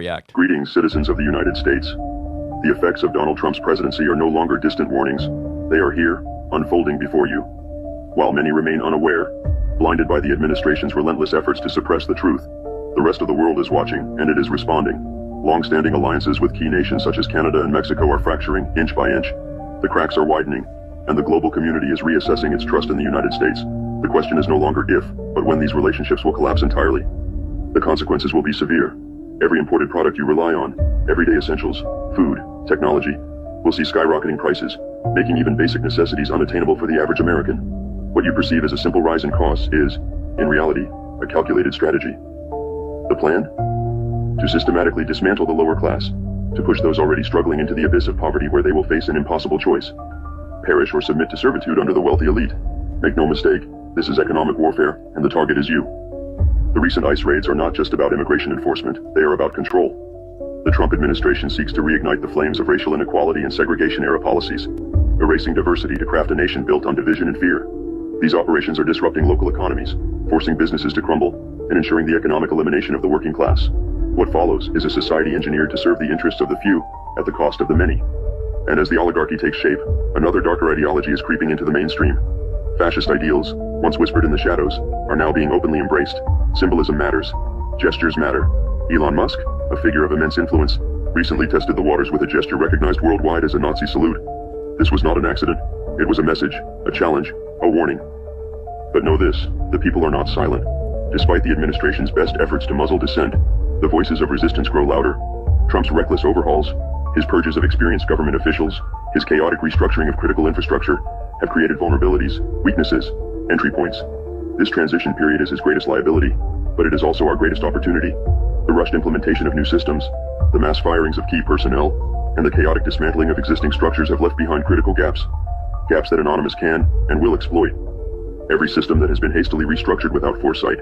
overreact. Greetings, citizens of the United States. The effects of Donald Trump's presidency are no longer distant warnings. They are here, unfolding before you. While many remain unaware, blinded by the administration's relentless efforts to suppress the truth, the rest of the world is watching, and it is responding. Long-standing alliances with key nations such as Canada and Mexico are fracturing, inch by inch. The cracks are widening, and the global community is reassessing its trust in the United States. The question is no longer if, but when these relationships will collapse entirely. The consequences will be severe. Every imported product you rely on, everyday essentials, food, technology, will see skyrocketing prices, making even basic necessities unattainable for the average American. What you perceive as a simple rise in costs is, in reality, a calculated strategy. The plan? To systematically dismantle the lower class, to push those already struggling into the abyss of poverty where they will face an impossible choice. Perish or submit to servitude under the wealthy elite. Make no mistake, this is economic warfare, and the target is you. The recent ICE raids are not just about immigration enforcement, they are about control. The Trump administration seeks to reignite the flames of racial inequality and segregation-era policies, erasing diversity to craft a nation built on division and fear. These operations are disrupting local economies, forcing businesses to crumble, and ensuring the economic elimination of the working class. What follows is a society engineered to serve the interests of the few, at the cost of the many. And as the oligarchy takes shape, another darker ideology is creeping into the mainstream. Fascist ideals, once whispered in the shadows, are now being openly embraced. Symbolism matters. Gestures matter. Elon Musk, a figure of immense influence, recently tested the waters with a gesture recognized worldwide as a Nazi salute. This was not an accident. It was a message, a challenge, a warning. But know this, the people are not silent. Despite the administration's best efforts to muzzle dissent, the voices of resistance grow louder. Trump's reckless overhauls, his purges of experienced government officials, his chaotic restructuring of critical infrastructure, have created vulnerabilities, weaknesses, entry points. This transition period is his greatest liability, but it is also our greatest opportunity. The rushed implementation of new systems, the mass firings of key personnel, and the chaotic dismantling of existing structures have left behind critical gaps. Gaps that Anonymous can and will exploit. Every system that has been hastily restructured without foresight,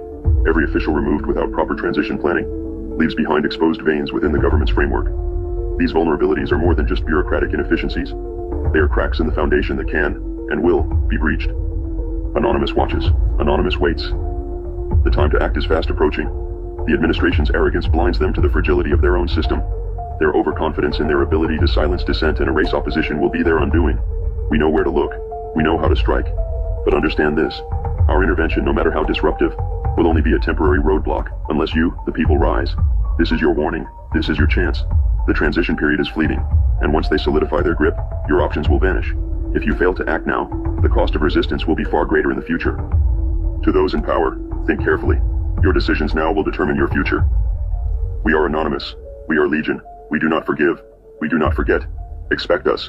every official removed without proper transition planning, leaves behind exposed veins within the government's framework. These vulnerabilities are more than just bureaucratic inefficiencies. They are cracks in the foundation that can, and will, be breached. Anonymous watches. Anonymous waits. The time to act is fast approaching. The administration's arrogance blinds them to the fragility of their own system. Their overconfidence in their ability to silence dissent and erase opposition will be their undoing. We know where to look. We know how to strike. But understand this. Our intervention, no matter how disruptive, will only be a temporary roadblock unless you, the people, rise. This is your warning. This is your chance. The transition period is fleeting, and once they solidify their grip, your options will vanish. If you fail to act now, the cost of resistance will be far greater in the future. To those in power, think carefully. Your decisions now will determine your future. We are Anonymous. We are Legion. We do not forgive. We do not forget. Expect us.